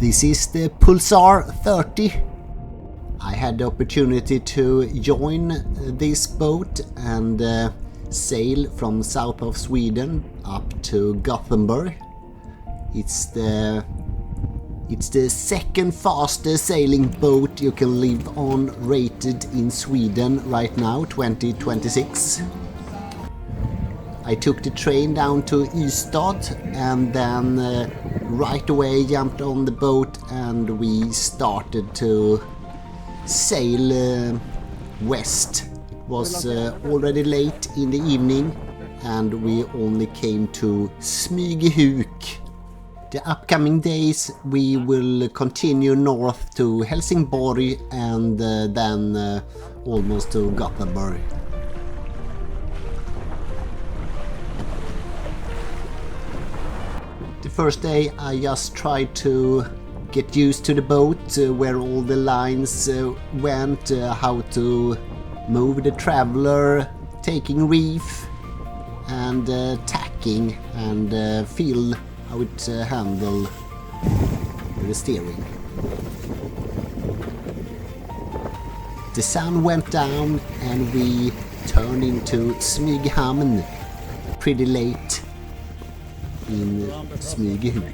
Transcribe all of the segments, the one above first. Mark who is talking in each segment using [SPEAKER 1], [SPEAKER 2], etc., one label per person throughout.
[SPEAKER 1] This is the Pulsar 30. I had the opportunity to join this boat and sail from south of Sweden up to Gothenburg. It's the second fastest sailing boat you can live on, rated in Sweden right now, 2026. I took the train down to Ystad and then right away jumped on the boat and we started to sail west. It was already late in the evening and we only came to Smygehuk. The upcoming days we will continue north to Helsingborg and then almost to Gothenburg. The first day I just tried to get used to the boat, where all the lines went, how to move the traveler, taking reef and tacking, and feel how it handle the steering. The sun went down and we turned into Smyghamn pretty late in Smygehuk.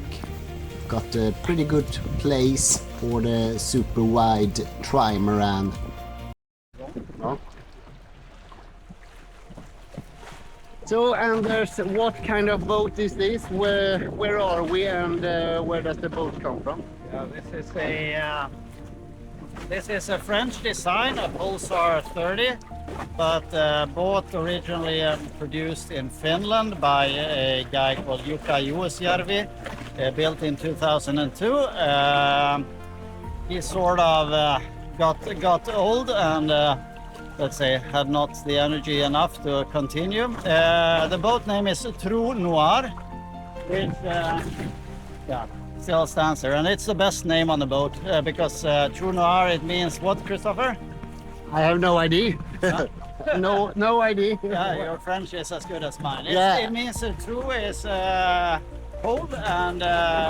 [SPEAKER 1] Got a pretty good place for the super wide Trimaran. Oh. So Anders, what kind of boat is this? Where are we and where does the boat come from?
[SPEAKER 2] Yeah, this is a French design, a Pulsar 30, but bought originally and produced in Finland by a guy called Jukka Juusjärvi, built in 2002. He sort of got old and let's say had not the energy enough to continue. The boat name is Noir, which still stands there, and it's the best name on the boat because True Noir, it means what, Christopher?
[SPEAKER 1] I have no idea.
[SPEAKER 2] Huh?
[SPEAKER 1] no idea.
[SPEAKER 2] Yeah, your French is as good as mine. It means true is cold and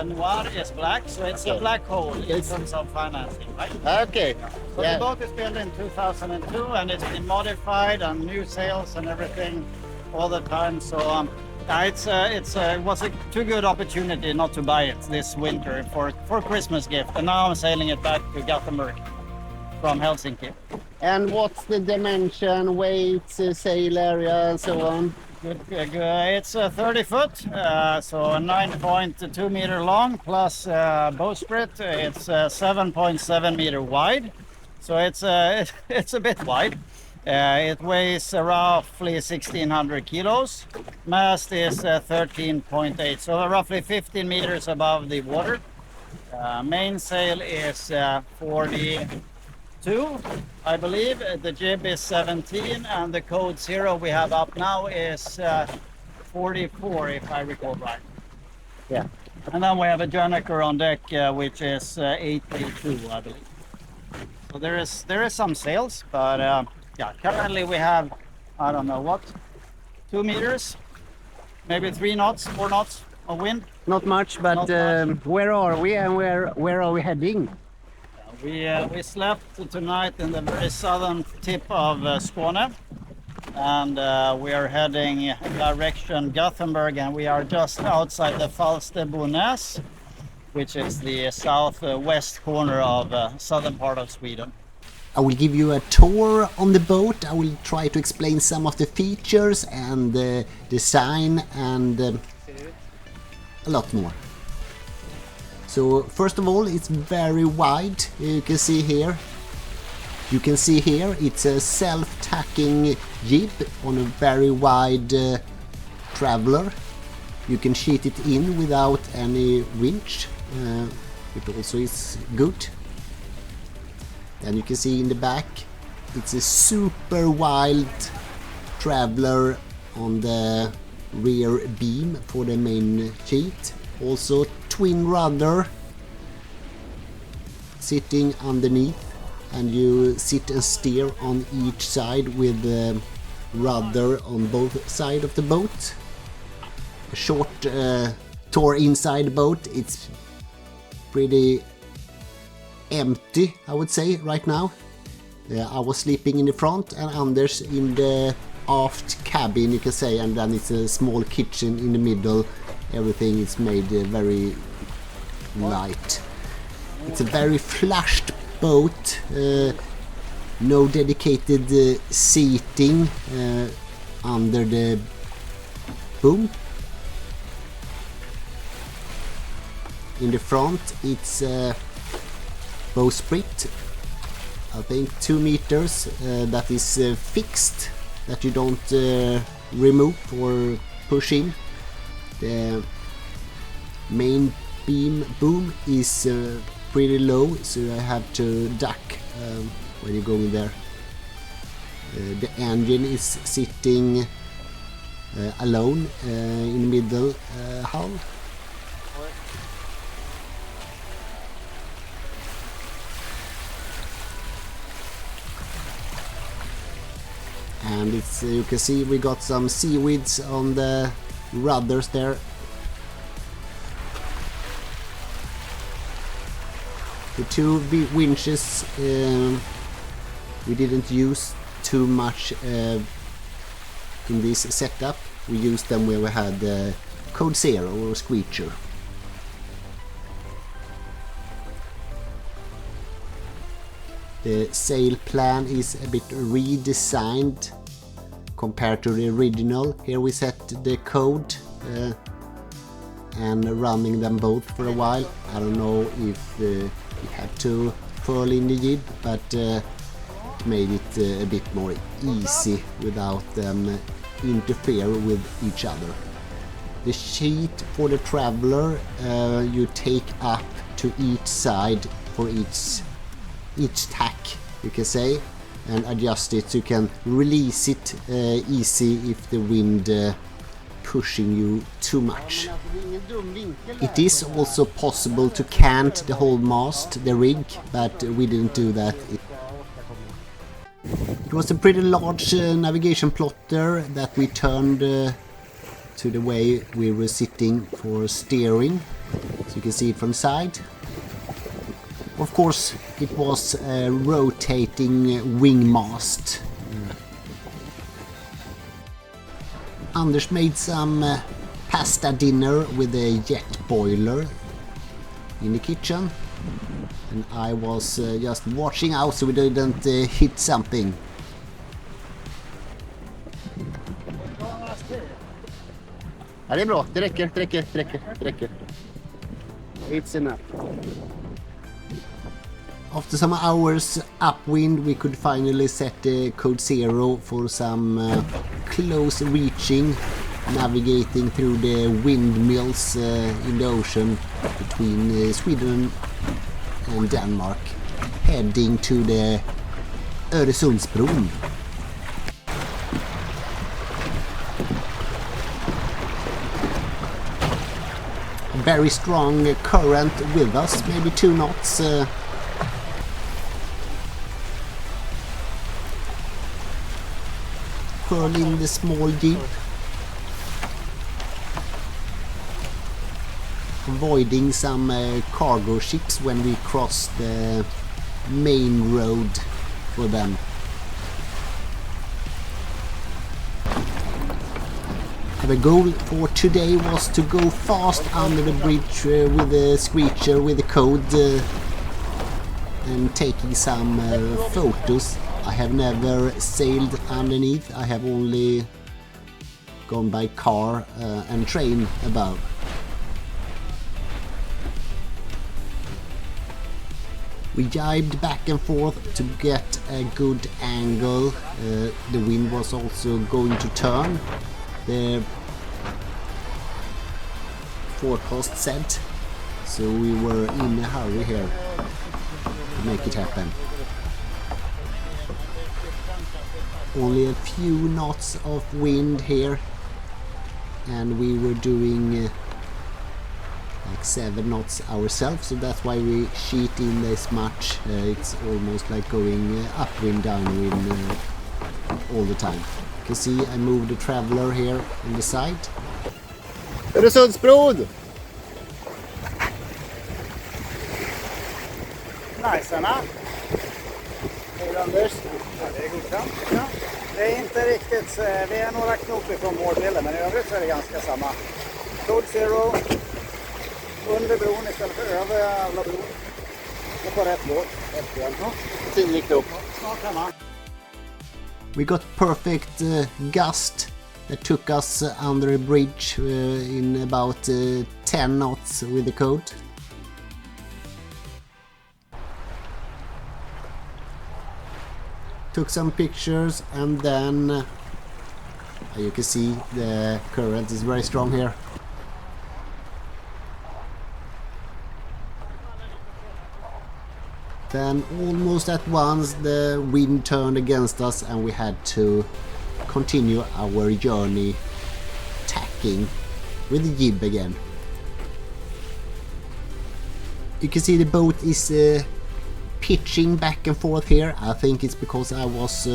[SPEAKER 2] noir is black, so it's a black hole in terms of financing, right?
[SPEAKER 1] Okay.
[SPEAKER 2] So the boat is built in 2002 and it's been modified and new sails and everything all the time. So it was a too good opportunity not to buy it this winter for Christmas gift, and now I'm sailing it back to Gothenburg from Helsinki.
[SPEAKER 1] And what's the dimension, weight, sail area and so on?
[SPEAKER 2] Good. It's 30 foot, so 9.2 meter long plus bowsprit. It's 7.7 meter wide, so it's a bit wide. It weighs roughly 1,600 kilos. Mast is 13.8, so roughly 15 meters above the water. Mainsail is 42, I believe. The jib is 17, and the code 0 we have up now is 44, if I recall right.
[SPEAKER 1] Yeah.
[SPEAKER 2] And then we have a Janiker on deck, which is 82, I believe. So there is some sails, but yeah, currently we have, I don't know what, 2 meters, maybe 3 knots, 4 knots of wind.
[SPEAKER 1] Not much, but
[SPEAKER 2] Not much.
[SPEAKER 1] where are we and where are we heading?
[SPEAKER 2] We slept tonight in the very southern tip of Skåne, and we are heading direction Gothenburg, and we are just outside the Falsterbo, which is the southwest corner of southern part of Sweden.
[SPEAKER 1] I will give you a tour on the boat. I will try to explain some of the features and the design and a lot more. So first of all, it's very wide. You can see here. It's a self-tacking jib on a very wide traveler. You can sheet it in without any winch. It also is good. And you can see in the back, it's a super wide traveler on the rear beam for the main sheet. Also twin rudder sitting underneath, and you sit and steer on each side with the rudder on both sides of the boat. A short tour inside the boat. It's pretty empty, I would say, right now. I was sleeping in the front and Anders in the aft cabin, you can say, and then it's a small kitchen in the middle. Everything is made very light. It's a very flushed boat, no dedicated seating under the boom. In the front it's bowsprit, I think 2 meters, that is fixed, that you don't remove or push in. The main beam boom is pretty low, so I have to duck when you go in there. The engine is sitting alone in the middle hull. And it's, you can see we got some seaweeds on the rudders there. The 2 winches we didn't use too much in this setup. We used them where we had Code 0 or Screecher. The sail plan is a bit redesigned compared to the original. Here we set the code and running them both for a while. I don't know if we had to furl in the jib, but made it a bit more easy without them interfere with each other. The sheet for the traveler you take up to each side for each tack, you can say, and adjust it so you can release it easy if the wind pushing you too much. It is also possible to cant the whole mast, the rig, but we didn't do that. It was a pretty large navigation plotter that we turned to the way we were sitting for steering, so you can see it from the side. Of course, it was a rotating wing mast. Anders made some pasta dinner with a jet boiler in the kitchen, and I was just watching out so we didn't hit something.
[SPEAKER 3] Ja, det är bra. Det räcker. It's enough.
[SPEAKER 1] After some hours upwind, we could finally set the Code 0 for some close reaching, navigating through the windmills in the ocean between Sweden and Denmark, heading to the Öresundsbron. Very strong current with us, maybe 2 knots. Furling the small jib, avoiding some cargo ships when we cross the main road for them. The goal for today was to go fast under the bridge with the Screecher, with the Code, and taking some photos. I have never sailed underneath, I have only gone by car and train above. We jibed back and forth to get a good angle. The wind was also going to turn. The forecast said, so we were in a hurry here to make it happen. Only a few knots of wind here, and we were doing like 7 knots ourselves, so that's why we sheet in this much. It's almost like going upwind, downwind all the time. You can see I moved the traveler here on the side.
[SPEAKER 3] Öresundsbron!
[SPEAKER 2] nice, Anna. Hej Anders. Ja, det är godkänt. Ja. Det är inte riktigt, vi är några knop ifrån målbilden, men i övrigt så är det ganska samma. Code Zero, under bron istället för över jävla bron. Och på rätt båt. 10 knop. Snart hemma.
[SPEAKER 1] We got perfect gust that took us under a bridge in about 10 knots with the code. Took some pictures, and then you can see the current is very strong here. Then almost at once the wind turned against us and we had to continue our journey tacking with the jib again. You can see the boat is pitching back and forth here. I think it's because I was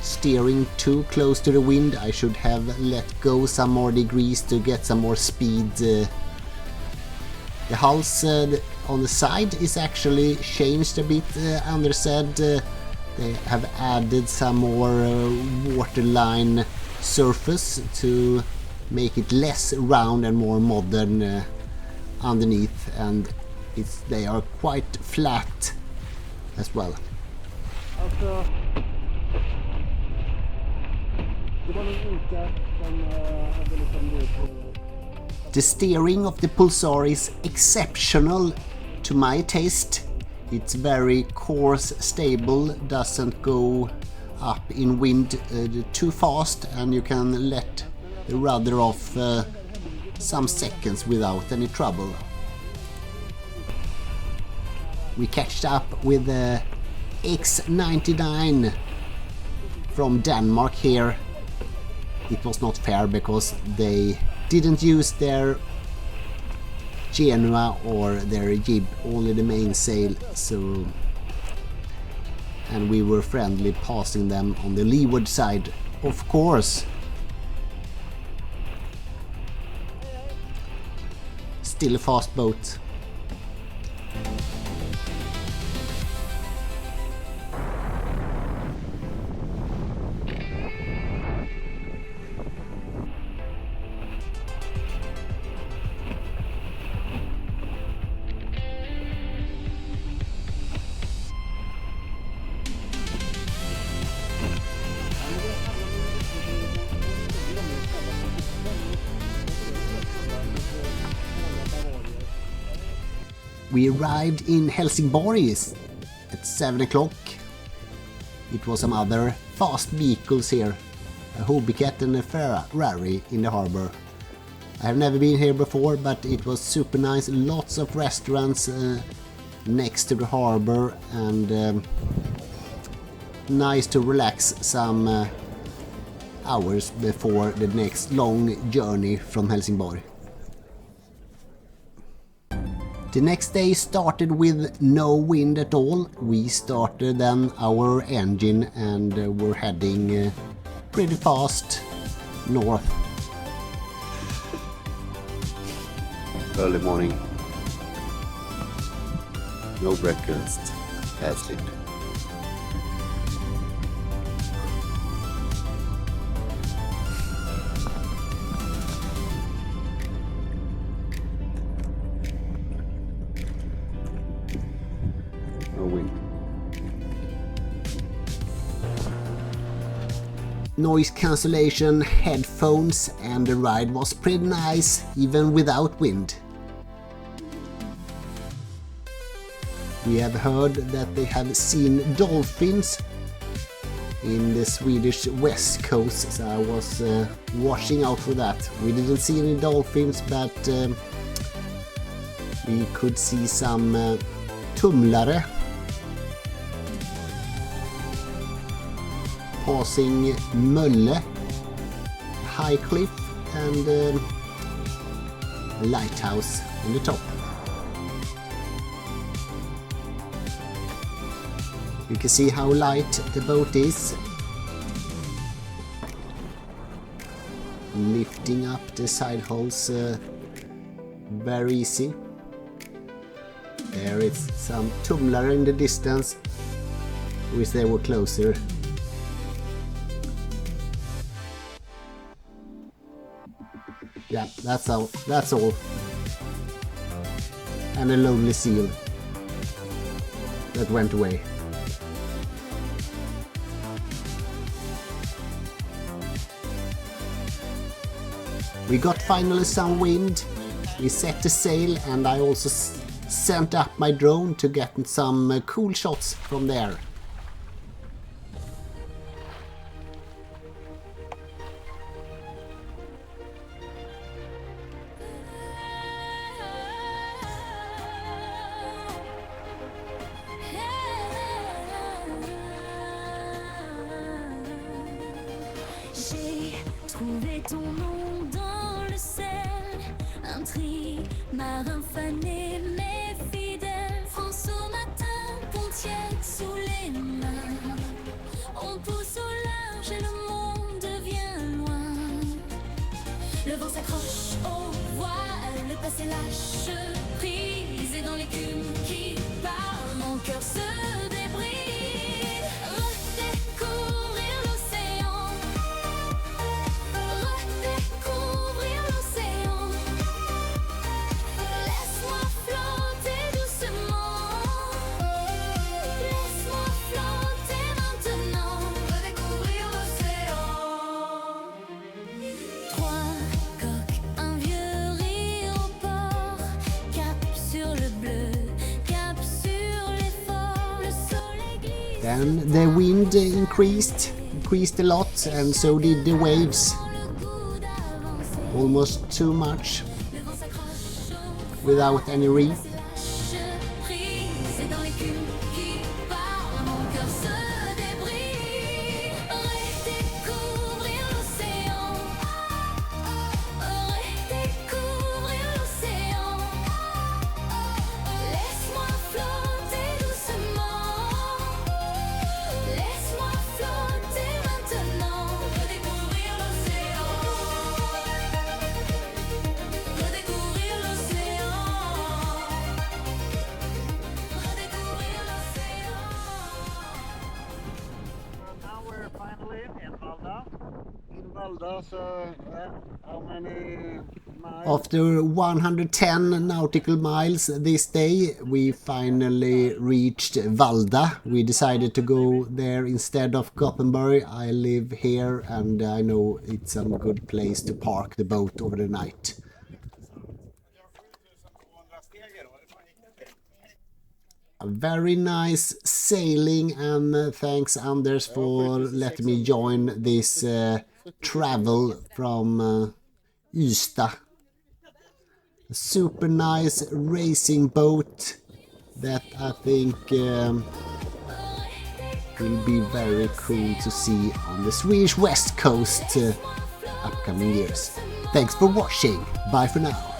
[SPEAKER 1] steering too close to the wind. I should have let go some more degrees to get some more speed. The hulls on the side is actually changed a bit. Anders said they have added some more waterline surface to make it less round and more modern underneath, and they are quite flat as well. The steering of the Pulsar is exceptional to my taste. It's very course stable, doesn't go up in wind too fast, and you can let the rudder off some seconds without any trouble. We catched up with the X99 from Denmark here. It was not fair because they didn't use their Genua or their jib, only the mainsail, so, and we were friendly passing them on the leeward side, of course. Still a fast boat. We arrived in Helsingborg at 7 o'clock. It was some other fast vehicles here, a Hobbycat and a Ferrari in the harbor. I have never been here before, but it was super nice. Lots of restaurants next to the harbor, and nice to relax some hours before the next long journey from Helsingborg. The next day started with no wind at all. We started then our engine and were heading pretty fast north.
[SPEAKER 3] Early morning. No breakfast. Bad sleep.
[SPEAKER 1] Noise cancellation headphones, and the ride was pretty nice even without wind. We have heard that they have seen dolphins in the Swedish west coast, so I was watching out for that. We didn't see any dolphins, but we could see some tumlare passing Mölle, high cliff, and a lighthouse on the top. You can see how light the boat is. Lifting up the side holes very easy. There is some tumlar in the distance. Wish they were closer. Yeah, that's all. That's all. And a lonely seal that went away. We got finally some wind. We set the sail, and I also sent up my drone to get some cool shots from there.
[SPEAKER 4] J'ai trouvé ton nom dans le sel, un trimaran fané mais fidèle. France au matin, pontière sous les mains. On pousse au large et le monde devient loin. Le vent s'accroche au voile, le passé lâche prise, et dans l'écume qui part, mon cœur se débrise. Redécouvrir l'océan, redécouvrir l'océan. Laisse-moi flotter doucement, laisse-moi flotter maintenant. Redécouvrir l'océan. Trois coques, un vieux rire au port, cap sur le bleu, cap sur l'effort. Le soleil glisse.
[SPEAKER 1] Then the wind increased a lot, and so did the waves. Almost too much,
[SPEAKER 4] Le vent s'accroche au
[SPEAKER 1] without any reef.
[SPEAKER 4] lâche prise, et dans l'écume qui part, mon cœur se débrise. Redécouvrir l'océan, redécouvrir l'océan. Laisse-moi flotter doucement, laisse-moi flotter maintenant. Redécouvrir l'océan, redécouvrir l'océan, redécouvrir l'océan.
[SPEAKER 2] Now we're finally in Vallda. In Vallda, so how many miles?
[SPEAKER 1] After 110 nautical miles this day, we finally reached Vallda. We decided to go there instead of Gothenburg. I live here, and I know it's a good place to park the boat over the night. A very nice sailing, and thanks Anders for letting me join this travel from Ystad. A super nice racing boat that I think will be very cool to see on the Swedish west coast upcoming years. Thanks for watching. Bye for now.